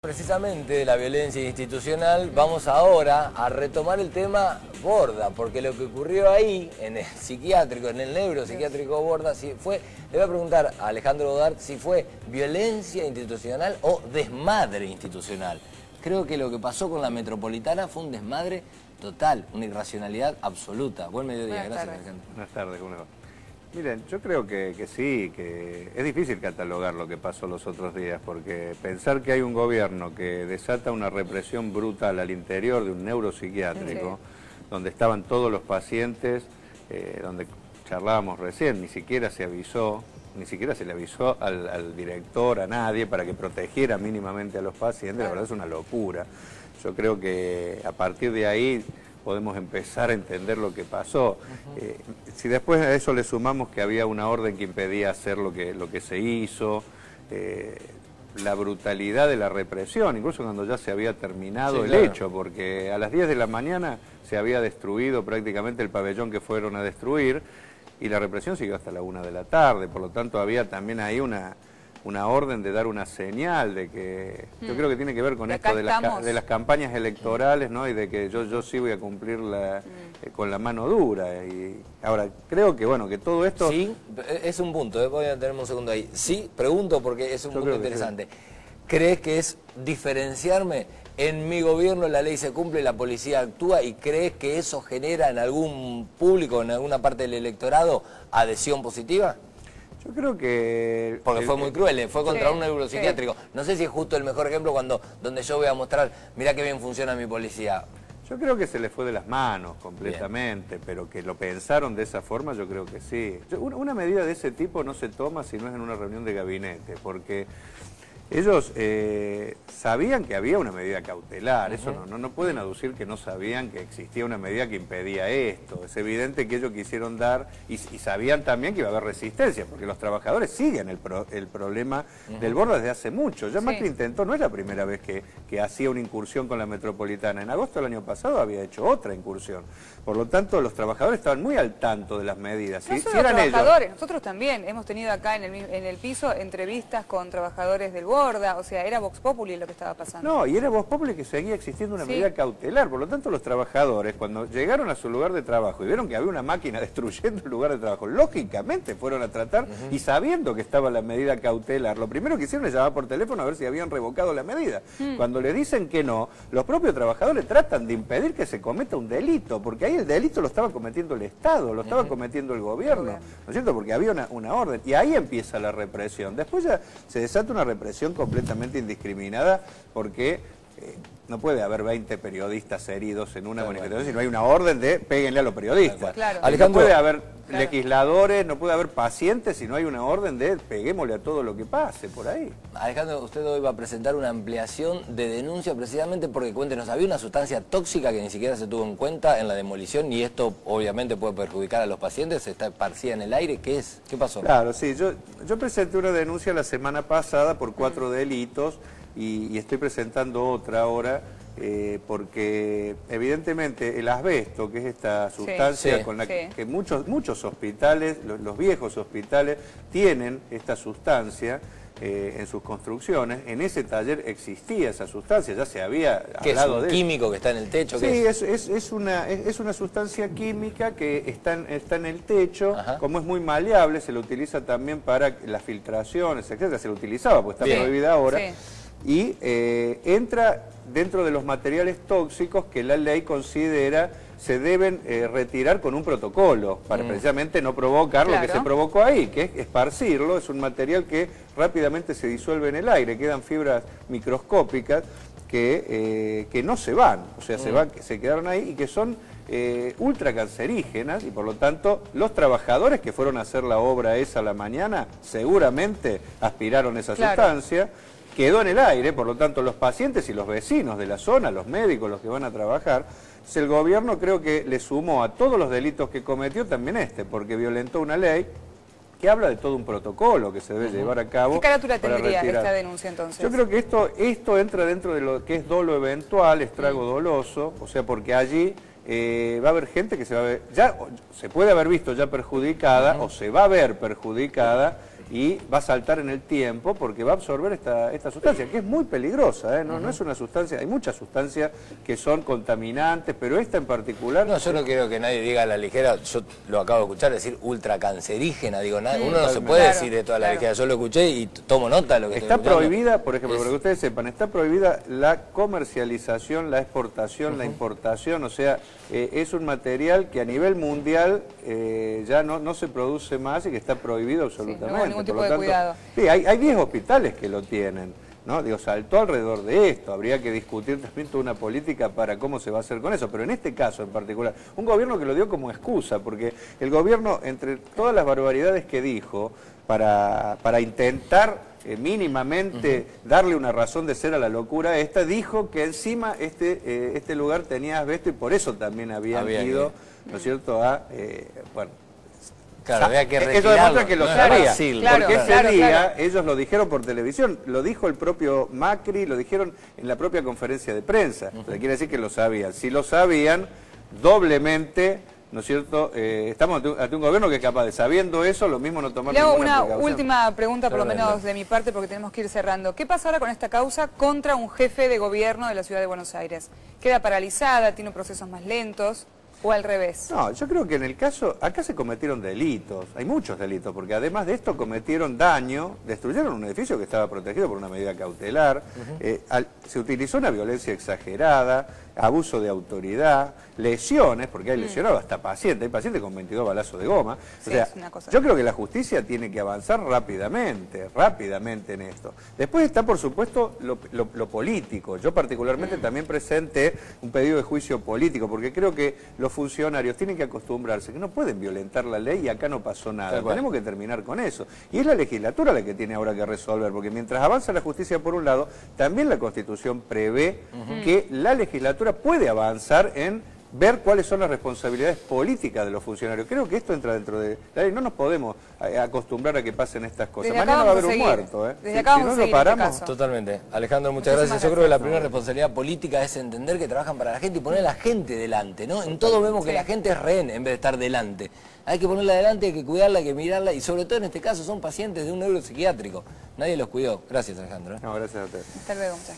Precisamente de la violencia institucional, vamos ahora a retomar el tema Borda, porque lo que ocurrió ahí, en el psiquiátrico, en el neuropsiquiátrico Borda, si fue, le voy a preguntar a Alejandro Godard si fue violencia institucional o desmadre institucional. Creo que lo que pasó con la Metropolitana fue un desmadre total, una irracionalidad absoluta. Buen mediodía, gracias Alejandro. Buenas tardes, ¿cómo le va? Miren, yo creo que sí, que es difícil catalogar lo que pasó los otros días, porque pensar que hay un gobierno que desata una represión brutal al interior de un neuropsiquiátrico, donde estaban todos los pacientes, donde charlábamos recién, ni siquiera se avisó, ni siquiera se le avisó al director, a nadie, para que protegiera mínimamente a los pacientes, la verdad es una locura. Yo creo que a partir de ahí podemos empezar a entender lo que pasó. Si después a eso le sumamos que había una orden que impedía hacer lo que se hizo, la brutalidad de la represión, incluso cuando ya se había terminado el hecho, porque a las 10 de la mañana se había destruido prácticamente el pabellón que fueron a destruir, y la represión siguió hasta la 1 de la tarde, por lo tanto había también ahí una orden de dar una señal de que yo creo que tiene que ver con esto de las campañas electorales, ¿no? Y de que yo sí voy a cumplir con la mano dura. Y ahora creo que bueno, que todo esto sí, es un punto, voy a tener un segundo ahí. Sí, pregunto porque es un punto interesante. Sí. ¿Crees que es diferenciarme? En mi gobierno la ley se cumple, la policía actúa, y ¿crees que eso genera en algún público, en alguna parte del electorado, adhesión positiva? Yo creo que... Porque fue muy cruel, fue contra un neuropsiquiátrico. No sé si es justo el mejor ejemplo donde yo voy a mostrar, mirá qué bien funciona mi policía. Yo creo que se le fue de las manos completamente, pero que lo pensaron de esa forma, yo creo que sí. Una medida de ese tipo no se toma si no es en una reunión de gabinete, porque ellos sabían que había una medida cautelar, eso no pueden aducir que no sabían que existía una medida que impedía esto. Es evidente que ellos quisieron dar, y sabían también que iba a haber resistencia, porque los trabajadores siguen el problema del Borda desde hace mucho. Ya Macri intentó, no es la primera vez que hacía una incursión con la Metropolitana. En agosto del año pasado había hecho otra incursión. Por lo tanto, los trabajadores estaban muy al tanto de las medidas. No solo los trabajadores, nosotros también hemos tenido acá en el piso entrevistas con trabajadores del Borda, o sea, era Vox Populi lo que estaba pasando. No, y era Vox Populi que seguía existiendo una medida cautelar. Por lo tanto, los trabajadores, cuando llegaron a su lugar de trabajo y vieron que había una máquina destruyendo el lugar de trabajo, lógicamente fueron a tratar, y sabiendo que estaba la medida cautelar, lo primero que hicieron es llamar por teléfono a ver si habían revocado la medida. Cuando le dicen que no, los propios trabajadores tratan de impedir que se cometa un delito, porque ahí el delito lo estaba cometiendo el Estado, lo estaba cometiendo el gobierno, ¿no es cierto? Porque había una orden, y ahí empieza la represión. Después ya se desata una represión completamente indiscriminada, porque no puede haber 20 periodistas heridos en una manifestación si no hay una orden de péguenle a los periodistas. No puede haber legisladores, no puede haber pacientes si no hay una orden de peguémosle a todo lo que pase por ahí. Alejandro, usted hoy va a presentar una ampliación de denuncia precisamente porque, cuéntenos, había una sustancia tóxica que ni siquiera se tuvo en cuenta en la demolición, y esto obviamente puede perjudicar a los pacientes, está esparcida en el aire. ¿Qué es? ¿Qué pasó? Claro, sí, yo presenté una denuncia la semana pasada por 4 delitos, y estoy presentando otra ahora, porque evidentemente el asbesto, que es esta sustancia con la que muchos hospitales, los viejos hospitales, tienen esta sustancia en sus construcciones. En ese taller existía esa sustancia, ya se había hablado de... ¿Es un químico que está en el techo? Sí, es una sustancia química que está en el techo. Como es muy maleable, se lo utiliza también para las filtraciones, etcétera. Se lo utilizaba, pues está prohibida ahora. Y entra dentro de los materiales tóxicos que la ley considera se deben retirar con un protocolo, para precisamente no provocar lo que se provocó ahí, que es esparcirlo. Es un material que rápidamente se disuelve en el aire, quedan fibras microscópicas que no se van, o sea, se quedaron ahí, y que son ultracancerígenas, y por lo tanto los trabajadores que fueron a hacer la obra esa a la mañana seguramente aspiraron esa sustancia. Quedó en el aire, por lo tanto los pacientes y los vecinos de la zona, los médicos, los que van a trabajar, el gobierno creo que le sumó a todos los delitos que cometió también porque violentó una ley que habla de todo un protocolo que se debe llevar a cabo. ¿Qué carátula tendría esta denuncia entonces? Yo creo que esto entra dentro de lo que es dolo eventual, estrago doloso, o sea, porque allí va a haber gente que se va a ver, ya se puede haber visto ya perjudicada o se va a ver perjudicada y va a saltar en el tiempo porque va a absorber esta sustancia, que es muy peligrosa, ¿eh? No es una sustancia, hay muchas sustancias que son contaminantes, pero esta en particular... No, yo no quiero que nadie diga a la ligera, yo lo acabo de escuchar decir ultracancerígena, digo, uno no se puede decir de toda la ligera, yo lo escuché y tomo nota de lo que está prohibida, por ejemplo, para que ustedes sepan, está prohibida la comercialización, la exportación, la importación, o sea, es un material que a nivel mundial ya no se produce más y que está prohibido absolutamente. Sí, no hubo ningún tipo de cuidado. Sí, hay 10 hospitales que lo tienen, ¿no? Digo, saltó alrededor de esto, habría que discutir también toda una política para cómo se va a hacer con eso, pero en este caso en particular, un gobierno que lo dio como excusa, porque el gobierno, entre todas las barbaridades que dijo, para intentar mínimamente darle una razón de ser a la locura esta, dijo que encima este lugar tenía asbesto y por eso también habían ido, ¿no es cierto?, bueno... Claro, había que eso demuestra que lo sabía, claro, porque ese día ellos lo dijeron por televisión, lo dijo el propio Macri, lo dijeron en la propia conferencia de prensa, o sea, quiere decir que lo sabían. Si lo sabían, doblemente, ¿no es cierto?, estamos ante un gobierno que es capaz de, sabiendo eso, lo mismo no tomar ninguna precaución. Le hago una última pregunta, por lo menos de mi parte, porque tenemos que ir cerrando. ¿Qué pasa ahora con esta causa contra un jefe de gobierno de la ciudad de Buenos Aires? ¿Queda paralizada, tiene procesos más lentos? ¿O al revés? No, yo creo que en el caso, acá se cometieron delitos, hay muchos delitos, porque además de esto cometieron daño, destruyeron un edificio que estaba protegido por una medida cautelar, se utilizó una violencia exagerada, abuso de autoridad, lesiones, porque hay lesionado hasta pacientes, hay pacientes con 22 balazos de goma. Sí, o sea, es una cosa. yo creo que la justicia tiene que avanzar rápidamente en esto. Después está, por supuesto, lo político. Yo particularmente también presenté un pedido de juicio político, porque creo que los funcionarios tienen que acostumbrarse que no pueden violentar la ley y acá no pasó nada. Tenemos que terminar con eso. Y es la legislatura la que tiene ahora que resolver, porque mientras avanza la justicia por un lado, también la Constitución prevé que la legislatura puede avanzar en ver cuáles son las responsabilidades políticas de los funcionarios. Creo que esto entra dentro de la ley. No nos podemos acostumbrar a que pasen estas cosas. Desde Mañana va a haber un seguir. muerto, ¿eh? Desde acá Si vamos no a lo seguir paramos... este caso. Totalmente. Alejandro, muchas gracias. Yo creo que la primera responsabilidad política es entender que trabajan para la gente y poner a la gente delante, ¿no? En todo vemos que la gente es rehén en vez de estar delante. Hay que ponerla delante, hay que cuidarla, hay que mirarla y sobre todo en este caso son pacientes de un neuropsiquiátrico. Nadie los cuidó. Gracias, Alejandro. No, gracias a ustedes. Hasta luego, muchas gracias.